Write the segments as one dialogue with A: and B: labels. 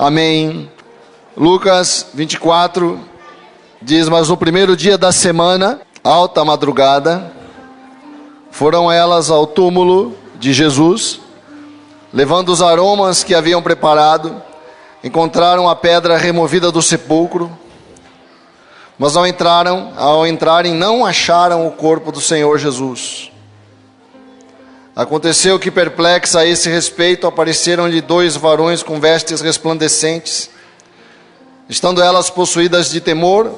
A: Amém. Lucas 24 diz: mas no primeiro dia da semana, alta madrugada, foram elas ao túmulo de Jesus, levando os aromas que haviam preparado. Encontraram a pedra removida do sepulcro, mas ao entrarem não acharam o corpo do Senhor Jesus. Aconteceu que, perplexa a esse respeito, apareceram-lhe 2 varões com vestes resplandecentes. Estando elas possuídas de temor,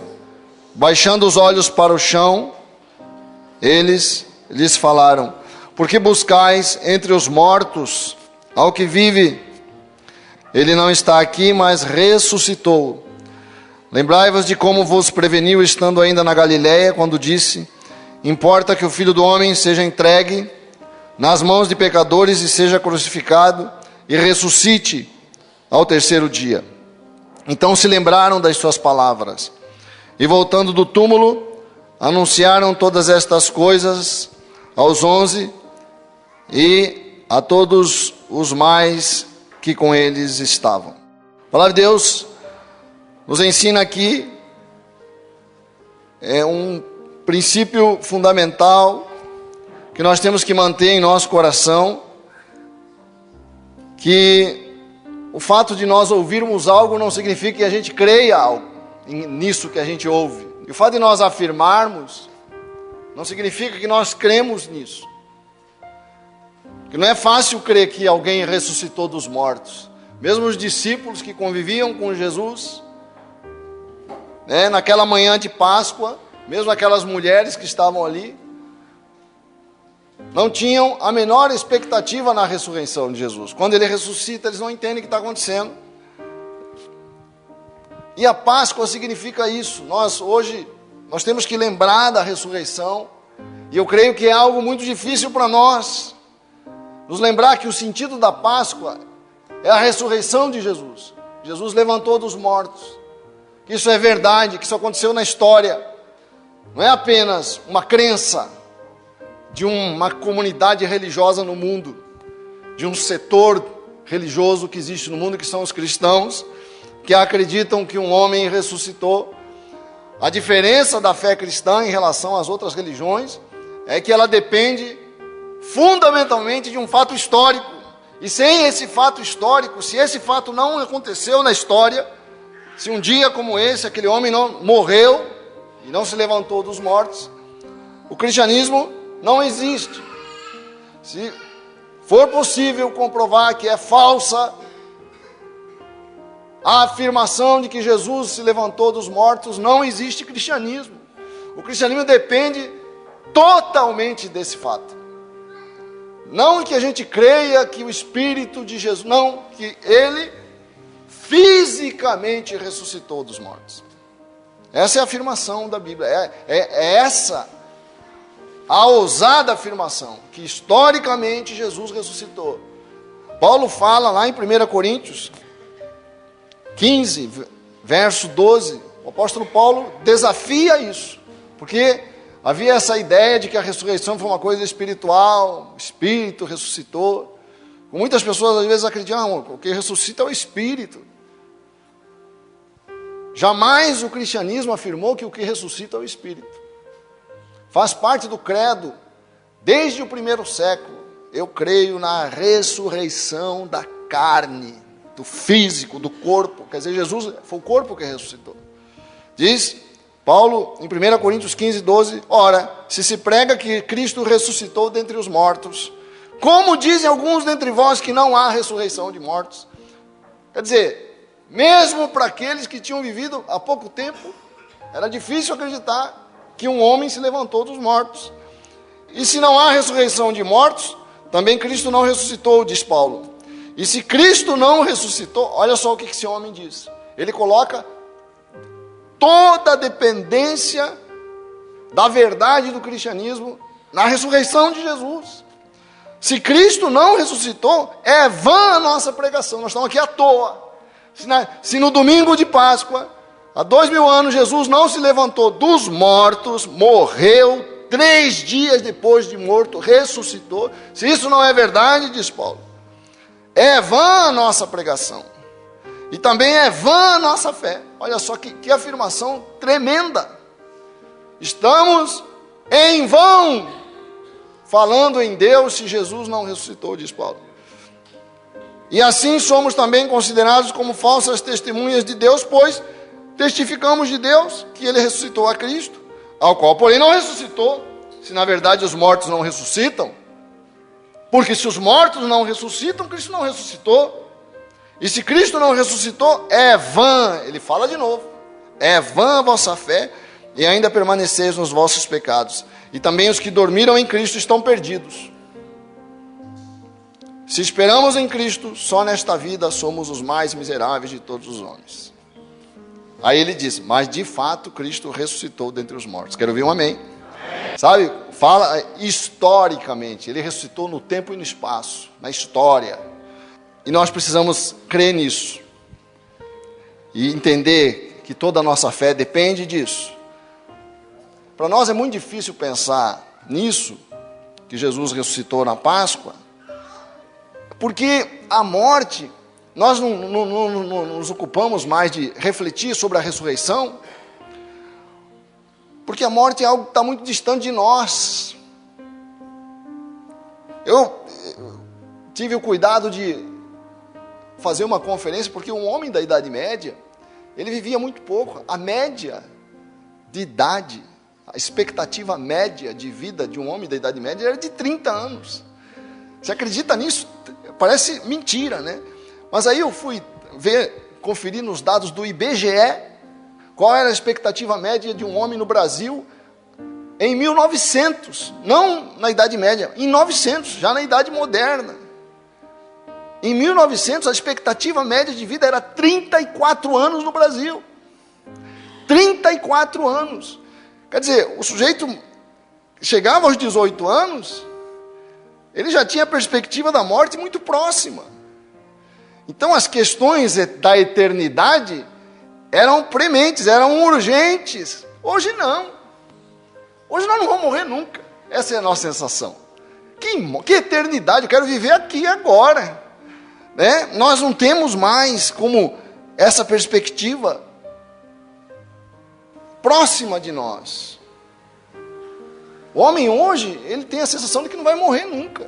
A: baixando os olhos para o chão, eles lhes falaram: por que buscais entre os mortos ao que vive? Ele não está aqui, mas ressuscitou. Lembrai-vos de como vos preveniu estando ainda na Galiléia, quando disse: importa que o Filho do Homem seja entregue nas mãos de pecadores e seja crucificado e ressuscite ao terceiro dia. Então se lembraram das suas palavras e, voltando do túmulo, anunciaram todas estas coisas aos 11 e a todos os mais que com eles estavam. A palavra de Deus nos ensina aqui um princípio fundamental que nós temos que manter em nosso coração, que o fato de nós ouvirmos algo não significa que a gente creia algo nisso que a gente ouve. E o fato de nós afirmarmos não significa que nós cremos nisso. Que não é fácil crer que alguém ressuscitou dos mortos. Mesmo os discípulos que conviviam com Jesus, naquela manhã de Páscoa, mesmo aquelas mulheres que estavam ali, não tinham a menor expectativa na ressurreição de Jesus. Quando ele ressuscita, eles não entendem o que está acontecendo. E a Páscoa significa isso. Hoje nós temos que lembrar da ressurreição. E eu creio que é algo muito difícil para nós nos lembrar que o sentido da Páscoa é a ressurreição de Jesus. Jesus levantou dos mortos. Que isso é verdade, que isso aconteceu na história. Não é apenas uma crença de uma comunidade religiosa no mundo, de um setor religioso que existe no mundo, que são os cristãos, que acreditam que um homem ressuscitou. A diferença da fé cristã em relação às outras religiões é que ela depende fundamentalmente de um fato histórico. E sem esse fato histórico, se esse fato não aconteceu na história, se um dia como esse, aquele homem não morreu e não se levantou dos mortos, o cristianismo não existe. Se for possível comprovar que é falsa a afirmação de que Jesus se levantou dos mortos, não existe cristianismo. O cristianismo depende totalmente desse fato. Não que a gente creia que o Espírito de Jesus, não, que Ele fisicamente ressuscitou dos mortos. Essa é a afirmação da Bíblia. É essa a ousada afirmação, que historicamente Jesus ressuscitou. Paulo fala lá em 1 Coríntios 15, verso 12, o apóstolo Paulo desafia isso, porque havia essa ideia de que a ressurreição foi uma coisa espiritual, o Espírito ressuscitou. Muitas pessoas às vezes acreditam, o que ressuscita é o Espírito. Jamais o cristianismo afirmou que o que ressuscita é o Espírito. Faz parte do credo, desde o primeiro século. Eu creio na ressurreição da carne, do físico, do corpo. Quer dizer, Jesus foi o corpo que ressuscitou. Diz Paulo em 1 Coríntios 15, 12, ora, se prega que Cristo ressuscitou dentre os mortos, como dizem alguns dentre vós que não há ressurreição de mortos. Quer dizer, mesmo para aqueles que tinham vivido há pouco tempo, era difícil acreditar que um homem se levantou dos mortos. E se não há ressurreição de mortos, também Cristo não ressuscitou, diz Paulo. E se Cristo não ressuscitou, olha só o que esse homem diz. Ele coloca toda a dependência da verdade do cristianismo na ressurreição de Jesus. Se Cristo não ressuscitou, é vã a nossa pregação. Nós estamos aqui à toa. Se no domingo de Páscoa, há 2000 anos, Jesus não se levantou dos mortos, morreu, 3 dias depois de morto, ressuscitou. Se isso não é verdade, diz Paulo, é vã a nossa pregação. E também é vã a nossa fé. Olha só que afirmação tremenda. Estamos em vão falando em Deus se Jesus não ressuscitou, diz Paulo. E assim somos também considerados como falsas testemunhas de Deus, pois testificamos de Deus que Ele ressuscitou a Cristo, ao qual, porém, não ressuscitou, se na verdade os mortos não ressuscitam. Porque se os mortos não ressuscitam, Cristo não ressuscitou. E se Cristo não ressuscitou, é vã, ele fala de novo, é vã a vossa fé, e ainda permaneceis nos vossos pecados. E também os que dormiram em Cristo estão perdidos. Se esperamos em Cristo, só nesta vida somos os mais miseráveis de todos os homens. Aí ele diz, mas de fato Cristo ressuscitou dentre os mortos. Quero ouvir um amém? Amém. Sabe, fala historicamente, ele ressuscitou no tempo e no espaço, na história. E nós precisamos crer nisso. E entender que toda a nossa fé depende disso. Para nós é muito difícil pensar nisso, que Jesus ressuscitou na Páscoa, porque a morte, nós não nos ocupamos mais de refletir sobre a ressurreição, porque a morte é algo que está muito distante de nós. Eu tive o cuidado de fazer uma conferência, porque um homem da Idade Média, ele vivia muito pouco. A média de idade, a expectativa média de vida de um homem da Idade Média era de 30 anos. Você acredita nisso? Parece mentira, né? Mas aí eu fui conferir nos dados do IBGE, qual era a expectativa média de um homem no Brasil em 1900, não na Idade Média, em 900, já na Idade Moderna. Em 1900, a expectativa média de vida era 34 anos no Brasil. 34 anos. Quer dizer, o sujeito chegava aos 18 anos, ele já tinha a perspectiva da morte muito próxima. Então as questões da eternidade eram prementes, eram urgentes. Hoje não. Hoje nós não vamos morrer nunca. Essa é a nossa sensação. Que eternidade, eu quero viver aqui agora. Né? Nós não temos mais como essa perspectiva próxima de nós. O homem hoje, ele tem a sensação de que não vai morrer nunca.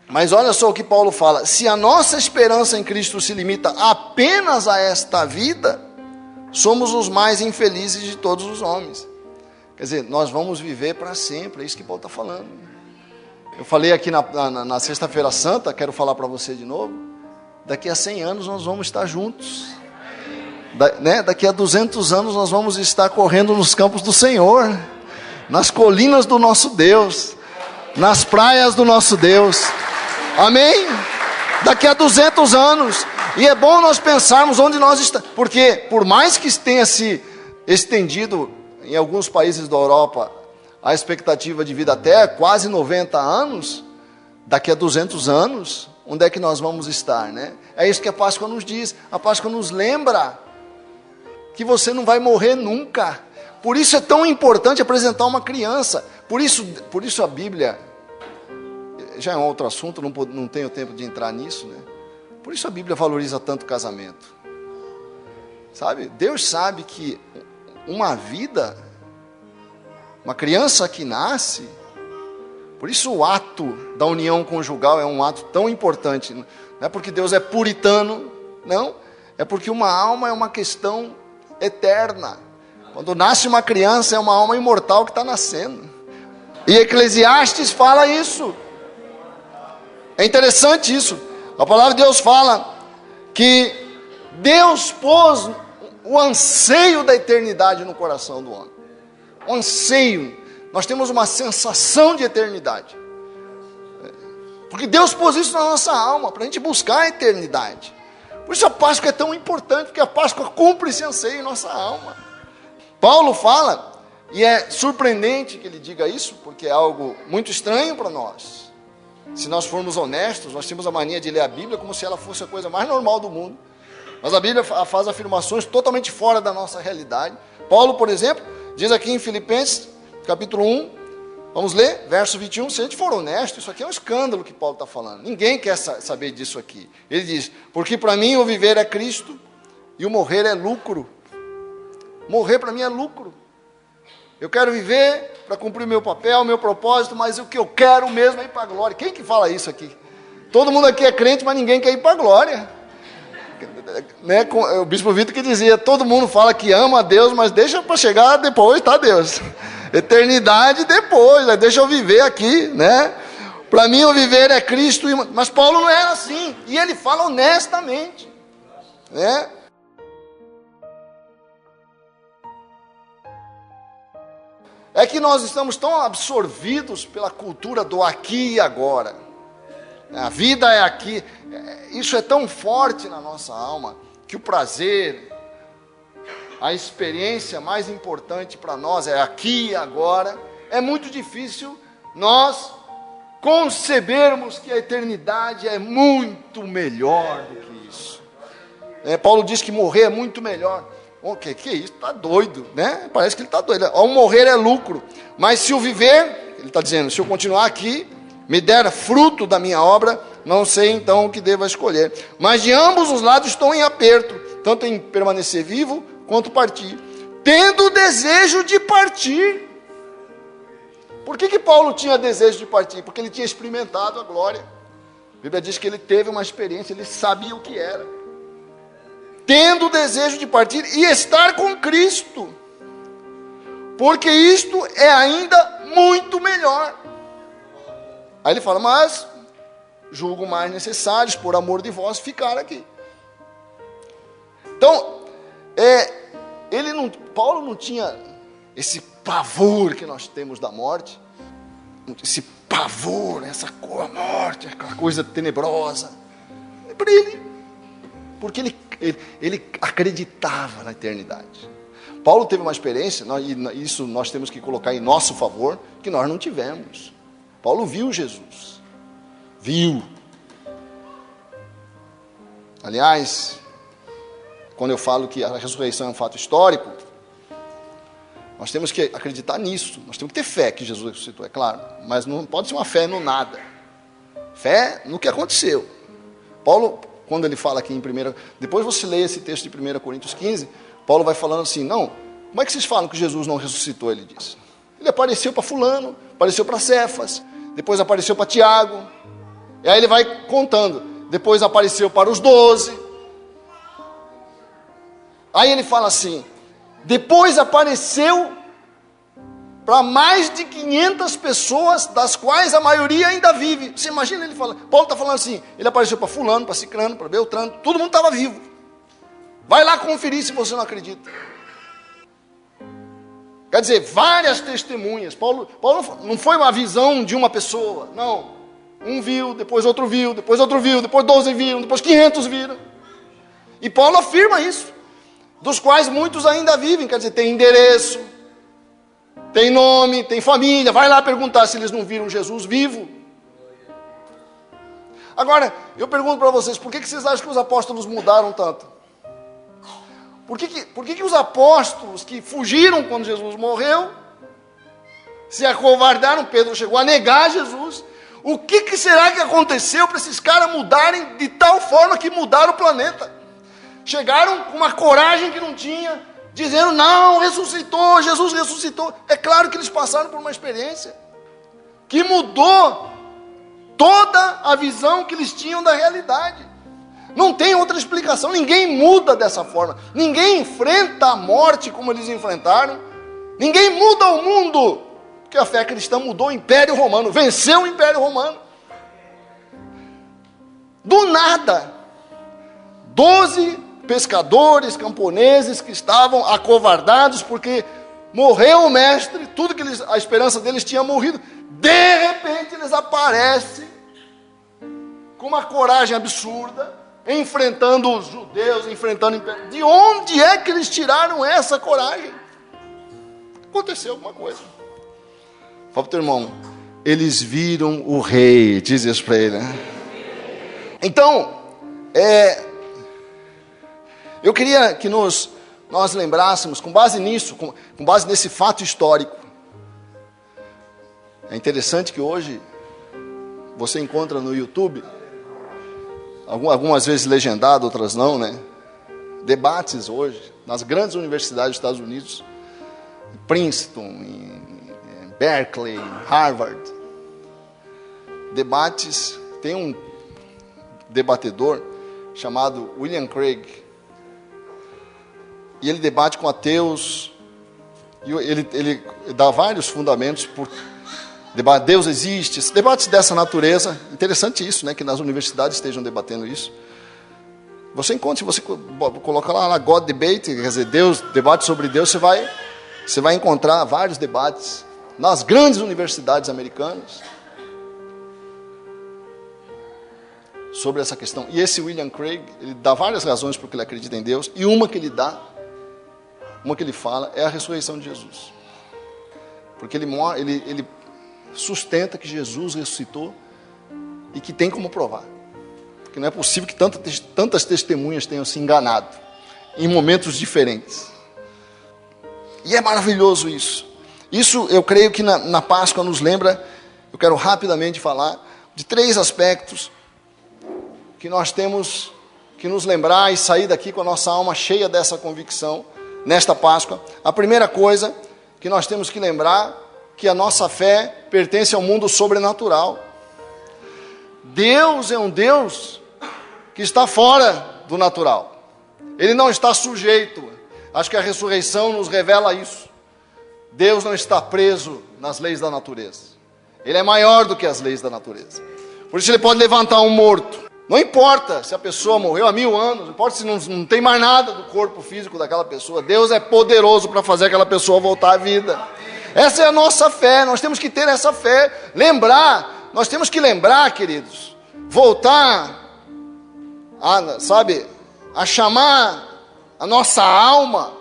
A: Mas olha só o que Paulo fala, se a nossa esperança em Cristo se limita apenas a esta vida, somos os mais infelizes de todos os homens. Quer dizer, nós vamos viver para sempre, é isso que Paulo está falando. Eu falei aqui na Sexta-feira Santa, quero falar para você de novo, daqui a 100 anos nós vamos estar juntos. Daqui a 200 anos nós vamos estar correndo nos campos do Senhor, nas colinas do nosso Deus, nas praias do nosso Deus. Amém? Daqui a 200 anos. E é bom nós pensarmos onde nós estamos. Porque por mais que tenha se estendido em alguns países da Europa a expectativa de vida até quase 90 anos, daqui a 200 anos, onde é que nós vamos estar, né? É isso que a Páscoa nos diz. A Páscoa nos lembra que você não vai morrer nunca. Por isso é tão importante apresentar uma criança. Por isso a Bíblia, já é um outro assunto, não tenho tempo de entrar nisso, né? Por isso a Bíblia valoriza tanto o casamento. Sabe? Deus sabe que uma vida, uma criança que nasce, por isso o ato da união conjugal é um ato tão importante. Não é porque Deus é puritano, não. É porque uma alma é uma questão eterna. Quando nasce uma criança, é uma alma imortal que está nascendo. E Eclesiastes fala isso. É interessante isso. A palavra de Deus fala que Deus pôs o anseio da eternidade no coração do homem. O anseio. Nós temos uma sensação de eternidade. Porque Deus pôs isso na nossa alma, para a gente buscar a eternidade. Por isso a Páscoa é tão importante, porque a Páscoa cumpre esse anseio em nossa alma. Paulo fala, e é surpreendente que ele diga isso, porque é algo muito estranho para nós. Se nós formos honestos, nós temos a mania de ler a Bíblia como se ela fosse a coisa mais normal do mundo. Mas a Bíblia faz afirmações totalmente fora da nossa realidade. Paulo, por exemplo, diz aqui em Filipenses, capítulo 1, Vamos ler, verso 21. Se a gente for honesto, isso aqui é um escândalo que Paulo está falando. Ninguém quer saber disso aqui. Ele diz, porque para mim o viver é Cristo e o morrer é lucro. Morrer para mim é lucro. Eu quero viver para cumprir meu papel, meu propósito, mas o que eu quero mesmo é ir para a glória. Quem que fala isso aqui? Todo mundo aqui é crente, mas ninguém quer ir para a glória. Né? O bispo Vitor que dizia, todo mundo fala que ama a Deus, mas deixa para chegar depois, tá, Deus? Eternidade depois, né? Deixa eu viver aqui, né? Para mim o viver é Cristo, mas Paulo não era assim, e ele fala honestamente, né? É que nós estamos tão absorvidos pela cultura do aqui e agora. A vida é aqui. Isso é tão forte na nossa alma, que o prazer, a experiência mais importante para nós é aqui e agora. É muito difícil nós concebermos que a eternidade é muito melhor do que isso. Paulo diz que morrer é muito melhor. O que é isso? Está doido, né? Parece que ele está doido. O morrer é lucro. Mas se o viver, ele está dizendo, se eu continuar aqui, me der fruto da minha obra, não sei então o que devo escolher. Mas de ambos os lados estou em aperto, tanto em permanecer vivo, quanto partir. Tendo o desejo de partir. Por que Paulo tinha desejo de partir? Porque ele tinha experimentado a glória. A Bíblia diz que ele teve uma experiência, ele sabia o que era. Tendo o desejo de partir e estar com Cristo, porque isto é ainda muito melhor. Aí ele fala, mas julgo mais necessários, por amor de vós, ficar aqui. Então, Paulo não tinha esse pavor que nós temos da morte, esse pavor, essa morte, aquela coisa tenebrosa. Para ele, porque ele acreditava na eternidade. Paulo teve uma experiência, e isso nós temos que colocar em nosso favor, que nós não tivemos. Paulo viu Jesus. Viu. Aliás, quando eu falo que a ressurreição é um fato histórico, nós temos que acreditar nisso. Nós temos que ter fé que Jesus ressuscitou, é claro. Mas não pode ser uma fé no nada. Fé no que aconteceu. Paulo, quando ele fala aqui em depois você lê esse texto de 1 Coríntios 15, Paulo vai falando assim, não, como é que vocês falam que Jesus não ressuscitou? Ele diz, ele apareceu para fulano, apareceu para Cefas, depois apareceu para Tiago, e aí ele vai contando, depois apareceu para os 12, aí ele fala assim, depois apareceu para mais de 500 pessoas, das quais a maioria ainda vive. Você imagina ele falando, Paulo está falando assim, ele apareceu para fulano, para cicrano, para beltrano, todo mundo estava vivo. Vai lá conferir se você não acredita. Quer dizer, várias testemunhas. Paulo não foi uma visão de uma pessoa, não. Um viu, depois outro viu, depois outro viu, depois 12 viram, depois 500 viram. E Paulo afirma isso, dos quais muitos ainda vivem, quer dizer, tem endereço, tem nome, tem família, vai lá perguntar se eles não viram Jesus vivo. Agora, eu pergunto para vocês, por que vocês acham que os apóstolos mudaram tanto? Por que os apóstolos que fugiram quando Jesus morreu, se acovardaram, Pedro chegou a negar Jesus, o que será que aconteceu para esses caras mudarem de tal forma que mudaram o planeta? Chegaram com uma coragem que não tinha, dizendo, não, ressuscitou, Jesus ressuscitou. É claro que eles passaram por uma experiência que mudou toda a visão que eles tinham da realidade. Não tem outra explicação, ninguém muda dessa forma. Ninguém enfrenta a morte como eles enfrentaram. Ninguém muda o mundo, porque a fé cristã mudou o Império Romano, venceu o Império Romano. Do nada, 12 pescadores, camponeses que estavam acovardados porque morreu o mestre, tudo que a esperança deles tinha morrido, de repente eles aparecem com uma coragem absurda, enfrentando os judeus, enfrentando o império. De onde é que eles tiraram essa coragem? Aconteceu alguma coisa. Fala para o teu irmão, eles viram o rei, diz isso para ele, né? Então, eu queria que nós lembrássemos, com base nisso, com base nesse fato histórico, É interessante que hoje você encontra no YouTube, algumas vezes legendado, outras não, né? Debates hoje, nas grandes universidades dos Estados Unidos, em Princeton, em Berkeley, em Harvard. Debates, tem um debatedor chamado William Craig, e ele debate com ateus, e ele dá vários fundamentos por debate. Deus existe, debates dessa natureza. Interessante isso, né, que nas universidades estejam debatendo isso. Você encontra, se você colocar lá na God Debate, quer dizer, Deus, debate sobre Deus, você vai encontrar vários debates nas grandes universidades americanas sobre essa questão. E esse William Craig, ele dá várias razões por que ele acredita em Deus, e uma que ele fala, é a ressurreição de Jesus. Porque ele sustenta que Jesus ressuscitou e que tem como provar. Porque não é possível que tantas testemunhas tenham se enganado em momentos diferentes. E é maravilhoso isso. Isso eu creio que na Páscoa nos lembra, eu quero rapidamente falar de 3 aspectos que nós temos que nos lembrar e sair daqui com a nossa alma cheia dessa convicção nesta Páscoa. A primeira coisa que nós temos que lembrar, que a nossa fé pertence ao mundo sobrenatural. Deus é um Deus que está fora do natural. Ele não está sujeito. Acho que a ressurreição nos revela isso. Deus não está preso nas leis da natureza. Ele é maior do que as leis da natureza. Por isso ele pode levantar um morto. Não importa se a pessoa morreu há 1000 anos, não importa se não tem mais nada do corpo físico daquela pessoa. Deus é poderoso para fazer aquela pessoa voltar à vida. Essa é a nossa fé, nós temos que ter essa fé. Nós temos que lembrar, queridos, voltar a chamar a nossa alma,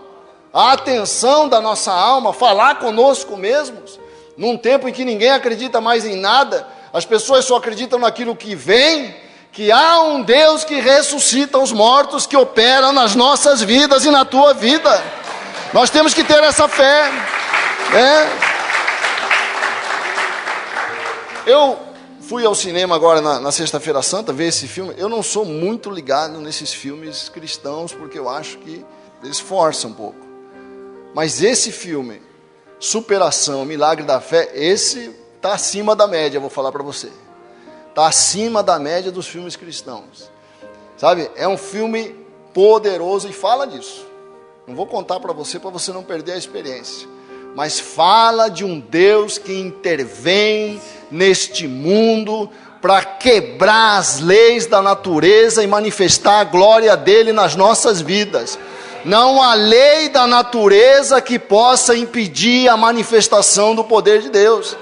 A: a atenção da nossa alma, falar conosco mesmos, num tempo em que ninguém acredita mais em nada, as pessoas só acreditam naquilo que vem, que há um Deus que ressuscita os mortos, que opera nas nossas vidas e na tua vida. Nós temos que ter essa fé. Eu fui ao cinema agora na Sexta-feira Santa ver esse filme. Eu não sou muito ligado nesses filmes cristãos, porque eu acho que eles forçam um pouco. Mas esse filme, Superação, Milagre da Fé, esse está acima da média, vou falar para você. Está acima da média dos filmes cristãos. Sabe, é um filme poderoso e fala disso. Não vou contar para você não perder a experiência. Mas fala de um Deus que intervém neste mundo para quebrar as leis da natureza e manifestar a glória dele nas nossas vidas. Não há lei da natureza que possa impedir a manifestação do poder de Deus.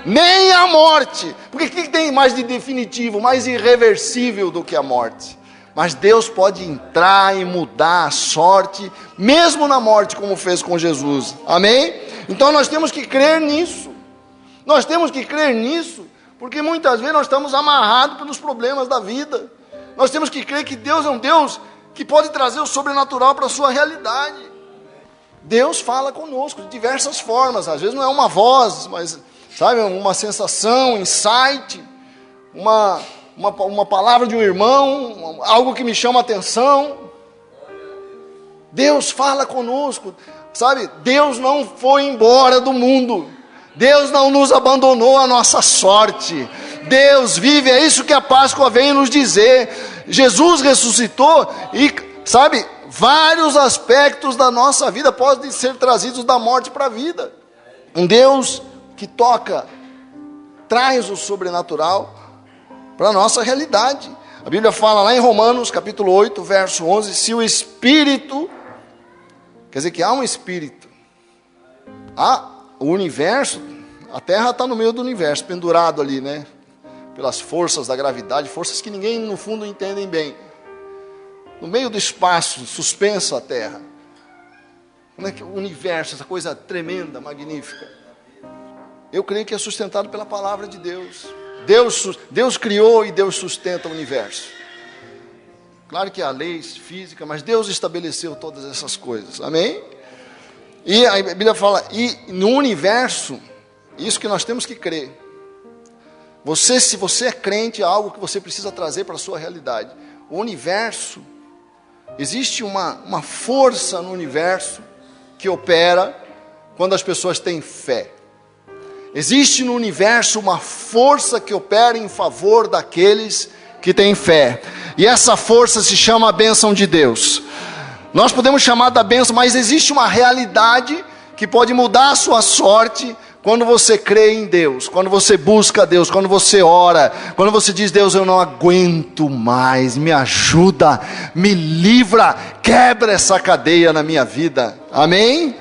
A: Nem a morte. Porque o que tem mais de definitivo, mais irreversível do que a morte? Mas Deus pode entrar e mudar a sorte, mesmo na morte, como fez com Jesus. Amém? Então nós temos que crer nisso. Nós temos que crer nisso, porque muitas vezes nós estamos amarrados pelos problemas da vida. Nós temos que crer que Deus é um Deus que pode trazer o sobrenatural para a sua realidade. Deus fala conosco de diversas formas. Às vezes não é uma voz, mas, sabe, uma sensação, um insight, uma palavra de um irmão, algo que me chama a atenção. Deus fala conosco, sabe? Deus não foi embora do mundo. Deus não nos abandonou à nossa sorte. Deus vive, é isso que a Páscoa vem nos dizer. Jesus ressuscitou e, sabe, vários aspectos da nossa vida podem ser trazidos da morte para a vida. Um Deus que traz o sobrenatural para a nossa realidade. A Bíblia fala lá em Romanos, capítulo 8, verso 11, se o Espírito, quer dizer que há um Espírito, o universo, a Terra está no meio do universo, pendurado ali, né? Pelas forças da gravidade, forças que ninguém no fundo entendem bem. No meio do espaço, suspensa a Terra. O universo, essa coisa tremenda, magnífica. Eu creio que é sustentado pela palavra de Deus. Deus criou e Deus sustenta o universo. Claro que há leis físicas, mas Deus estabeleceu todas essas coisas. Amém? E a Bíblia fala, e no universo Isso que nós temos que crer. Você, se você é crente, é algo que você precisa trazer para a sua realidade. O universo, existe uma força no universo que opera quando as pessoas têm fé. Existe no universo uma força que opera em favor daqueles que têm fé. E essa força se chama a bênção de Deus. Nós podemos chamar da bênção, mas existe uma realidade que pode mudar a sua sorte quando você crê em Deus, quando você busca Deus, quando você ora, quando você diz: Deus, eu não aguento mais, me ajuda, me livra, quebra essa cadeia na minha vida. Amém?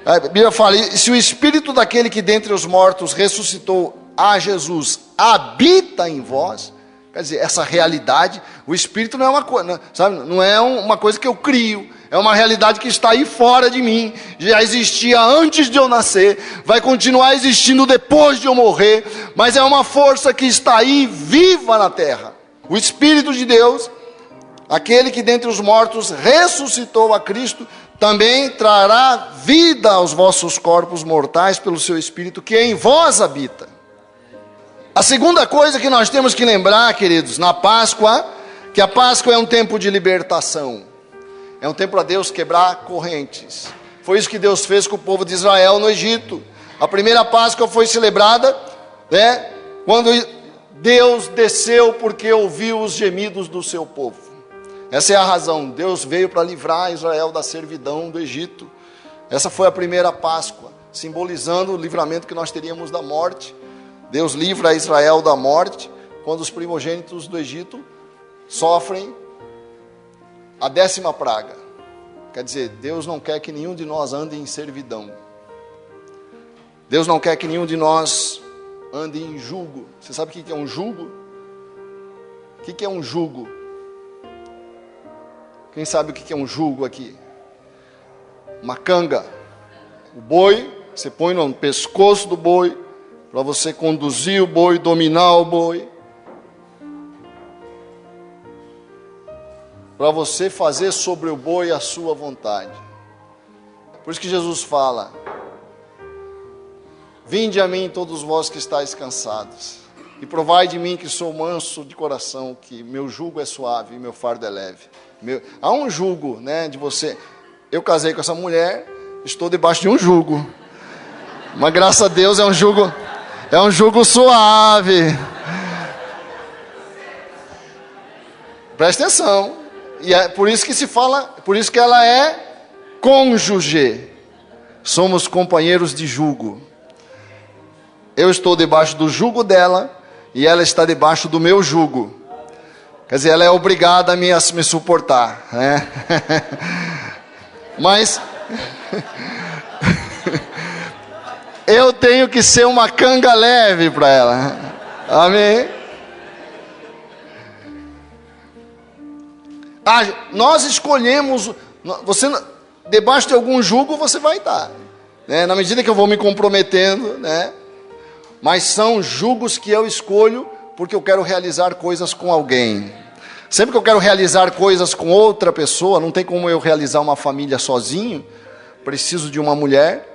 A: A Bíblia fala: se o Espírito daquele que dentre os mortos ressuscitou a Jesus habita em vós, quer dizer, essa realidade, o Espírito não é uma coisa, sabe, não é uma coisa que eu crio, é uma realidade que está aí fora de mim, já existia antes de eu nascer, vai continuar existindo depois de eu morrer, mas é uma força que está aí viva na terra. O Espírito de Deus, aquele que dentre os mortos ressuscitou a Cristo, também trará vida aos vossos corpos mortais pelo seu Espírito que em vós habita. A segunda coisa que nós temos que lembrar, queridos, na Páscoa, que a Páscoa é um tempo de libertação. É um tempo para Deus quebrar correntes. Foi isso que Deus fez com o povo de Israel no Egito. A primeira Páscoa foi celebrada, quando Deus desceu porque ouviu os gemidos do seu povo. Essa é a razão. Deus veio para livrar Israel da servidão do Egito. Essa foi a primeira Páscoa, simbolizando o livramento que nós teríamos da morte. Deus livra Israel da morte quando os primogênitos do Egito sofrem a 10ª praga. Quer dizer, Deus não quer que nenhum de nós ande em servidão. Deus não quer que nenhum de nós ande em jugo. Você sabe o que é um jugo? O que é um jugo? Quem sabe o que é um jugo aqui? Uma canga. O boi, você põe no pescoço do boi, para você conduzir o boi, dominar o boi. Para você fazer sobre o boi a sua vontade. Por isso que Jesus fala: vinde a mim todos vós que estáis cansados, e provai de mim que sou manso de coração, que meu jugo é suave e meu fardo é leve. Há um jugo, de você. Eu casei com essa mulher, estou debaixo de um jugo. Mas graças a Deus é um jugo suave. Presta atenção. E é por isso que se fala, por isso que ela é cônjuge. Somos companheiros de jugo. Eu estou debaixo do jugo dela e ela está debaixo do meu jugo. Quer dizer, ela é obrigada a me suportar, Mas eu tenho que ser uma canga leve para ela. Amém? Nós escolhemos, você debaixo de algum jugo você vai estar, na medida que eu vou me comprometendo, mas são jugos que eu escolho porque eu quero realizar coisas com alguém. Sempre que eu quero realizar coisas com outra pessoa, não tem como eu realizar uma família sozinho, preciso de uma mulher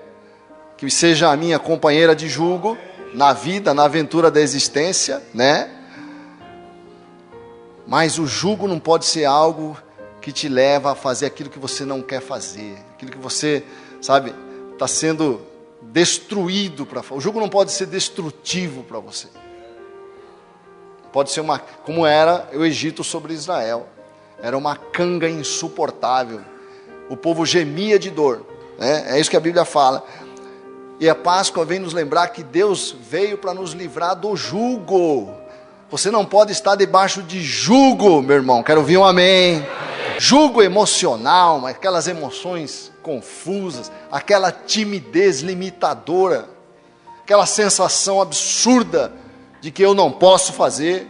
A: que seja a minha companheira de jugo na vida, na aventura da existência, Mas o jugo não pode ser algo que te leva a fazer aquilo que você não quer fazer, aquilo que você, está sendo destruído para. O jugo não pode ser destrutivo para você. Pode ser como era o Egito sobre Israel. Era uma canga insuportável. O povo gemia de dor. É isso que a Bíblia fala. E a Páscoa vem nos lembrar que Deus veio para nos livrar do jugo. Você não pode estar debaixo de jugo, meu irmão. Quero ouvir um amém. Amém. Jugo emocional, aquelas emoções confusas, aquela timidez limitadora, aquela sensação absurda de que eu não posso fazer.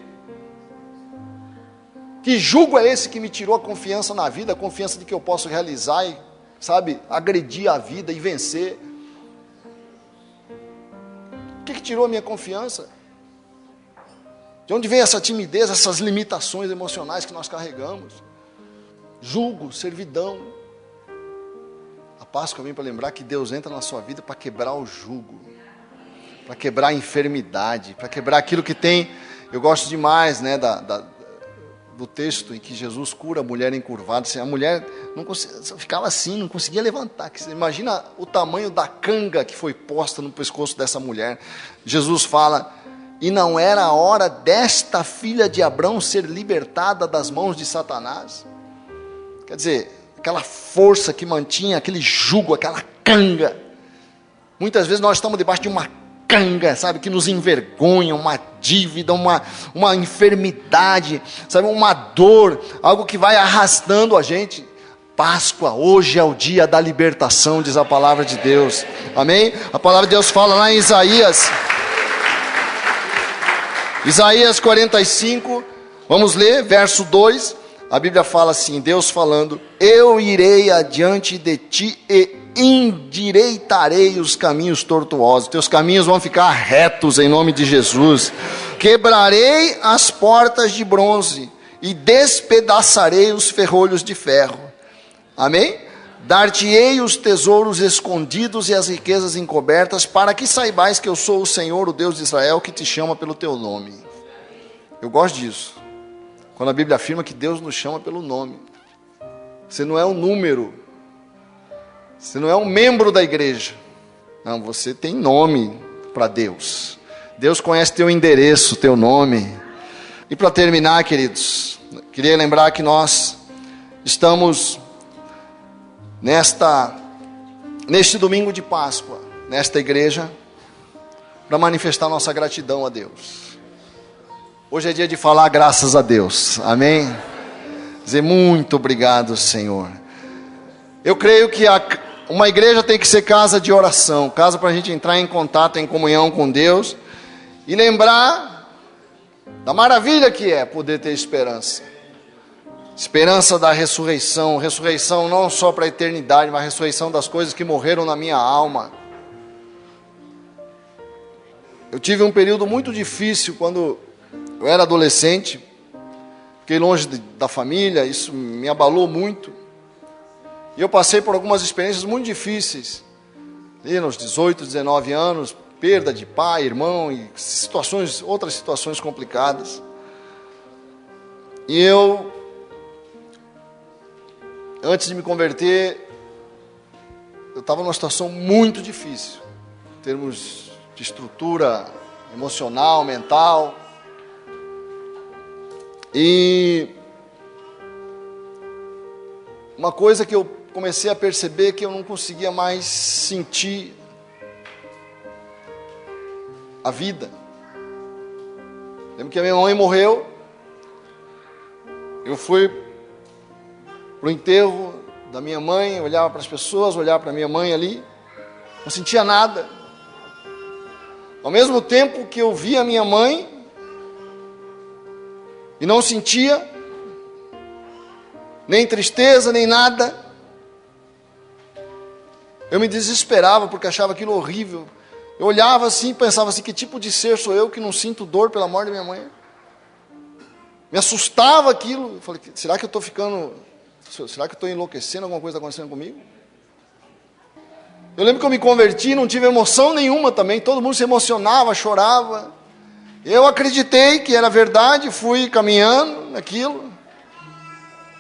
A: Que jugo é esse que me tirou a confiança na vida, a confiança de que eu posso realizar e, agredir a vida e vencer? O que tirou a minha confiança? De onde vem essa timidez, essas limitações emocionais que nós carregamos? Jugo, servidão. A Páscoa vem para lembrar que Deus entra na sua vida para quebrar o jugo. para quebrar a enfermidade, para quebrar aquilo que tem. Eu gosto demais, né, do texto em que Jesus cura a mulher encurvada. A mulher não ficava assim, não conseguia levantar. Imagina o tamanho da canga que foi posta no pescoço dessa mulher. Jesus fala: e não era a hora desta filha de Abrão ser libertada das mãos de Satanás? Quer dizer, aquela força que mantinha, aquele jugo, aquela canga. Muitas vezes nós estamos debaixo de uma canga, sabe, que nos envergonha, uma dívida, uma enfermidade, sabe, uma dor, algo que vai arrastando a gente. Páscoa, hoje é o dia da libertação, diz a palavra de Deus, amém? A palavra de Deus fala lá em Isaías 45, vamos ler, verso 2, a Bíblia fala assim, Deus falando: eu irei adiante de ti e endireitarei os caminhos tortuosos, teus caminhos vão ficar retos em nome de Jesus. Quebrarei as portas de bronze e despedaçarei os ferrolhos de ferro, amém? Dar-te-ei os tesouros escondidos e as riquezas encobertas, para que saibais que eu sou o Senhor, o Deus de Israel, que te chama pelo teu nome. Eu gosto disso, quando a Bíblia afirma que Deus nos chama pelo nome. Você não é um número, você não é um membro da igreja, não, você tem nome para Deus. Deus conhece teu endereço, teu nome. E para terminar, queridos, queria lembrar que nós estamos neste domingo de Páscoa, nesta igreja, para manifestar nossa gratidão a Deus. Hoje é dia de falar graças a Deus, amém? Dizer muito obrigado, Senhor. Eu creio que uma igreja tem que ser casa de oração, casa para a gente entrar em contato, em comunhão com Deus, e lembrar da maravilha que é poder ter esperança. Esperança da ressurreição, ressurreição não só para a eternidade, mas ressurreição das coisas que morreram na minha alma. Eu tive um período muito difícil quando eu era adolescente, fiquei longe da família, isso me abalou muito. E eu passei por algumas experiências muito difíceis, ali nos 18, 19 anos, perda de pai, irmão, e outras situações complicadas. E eu, antes de me converter, eu estava numa situação muito difícil, em termos de estrutura emocional, mental. E uma coisa que eu comecei a perceber, que eu não conseguia mais sentir a vida. Lembro que a minha mãe morreu, eu fui para o enterro da minha mãe, olhava para as pessoas, olhava para a minha mãe ali, não sentia nada. Ao mesmo tempo que eu via a minha mãe e não sentia nem tristeza, nem nada, eu me desesperava porque achava aquilo horrível. Eu olhava assim e pensava assim: que tipo de ser sou eu que não sinto dor pela morte da minha mãe? Me assustava aquilo. Eu falei: será que eu estou enlouquecendo? Alguma coisa está acontecendo comigo? Eu lembro que eu me converti, não tive emoção nenhuma também, todo mundo se emocionava, chorava. Eu acreditei que era verdade, fui caminhando naquilo.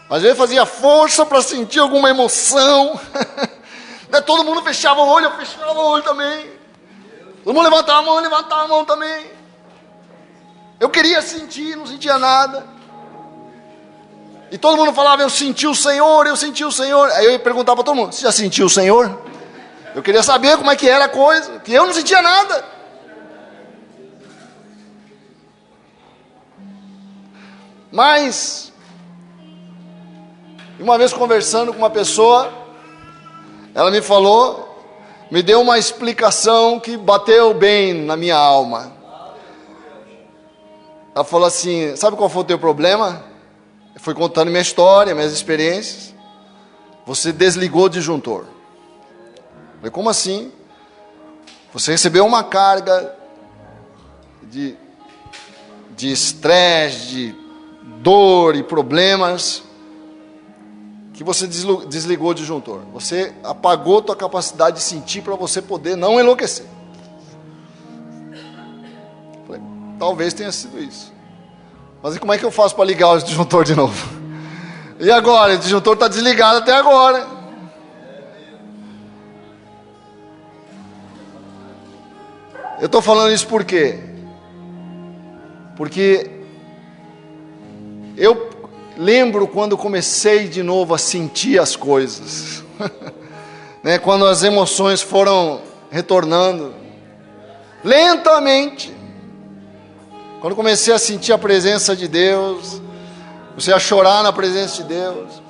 A: Às vezes fazia força para sentir alguma emoção. Todo mundo fechava o olho, eu fechava o olho também. Todo mundo levantava a mão também. Eu queria sentir, não sentia nada. E todo mundo falava: eu senti o Senhor, eu senti o Senhor. Aí eu perguntava para todo mundo: você já sentiu o Senhor? Eu queria saber como é que era a coisa, que eu não sentia nada. Mas, uma vez conversando com uma pessoa, ela me falou, me deu uma explicação que bateu bem na minha alma. Ela falou assim: sabe qual foi o teu problema? Eu fui contando minha história, minhas experiências. Você desligou o disjuntor. Eu falei: como assim? Você recebeu uma carga de estresse, de dor e problemas, que você desligou o disjuntor. Você apagou a tua capacidade de sentir para você poder não enlouquecer. Talvez tenha sido isso. Mas e como é que eu faço para ligar o disjuntor de novo? E agora? O disjuntor está desligado até agora. Eu estou falando isso por quê? Porque eu lembro quando comecei de novo a sentir as coisas, né? Quando as emoções foram retornando, lentamente, quando comecei a sentir a presença de Deus, comecei a chorar na presença de Deus.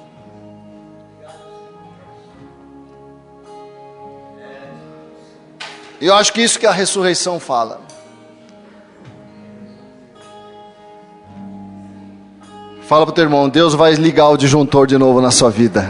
A: E eu acho que isso que a ressurreição fala. Fala para o teu irmão, Deus vai ligar o disjuntor de novo na sua vida.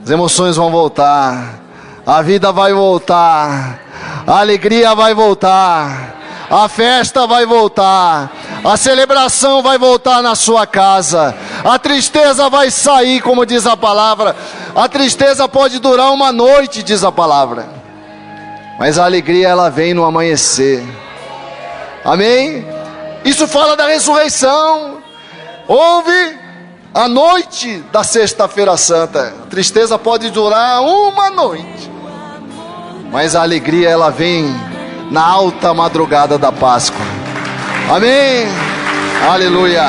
A: As emoções vão voltar, a vida vai voltar, a alegria vai voltar, a festa vai voltar, a celebração vai voltar na sua casa, a tristeza vai sair, como diz a palavra. A tristeza pode durar uma noite, diz a palavra, mas a alegria ela vem no amanhecer. Amém? Isso fala da ressurreição. Houve a noite da sexta-feira santa. A tristeza pode durar uma noite, mas a alegria ela vem na alta madrugada da Páscoa. Amém? Aleluia.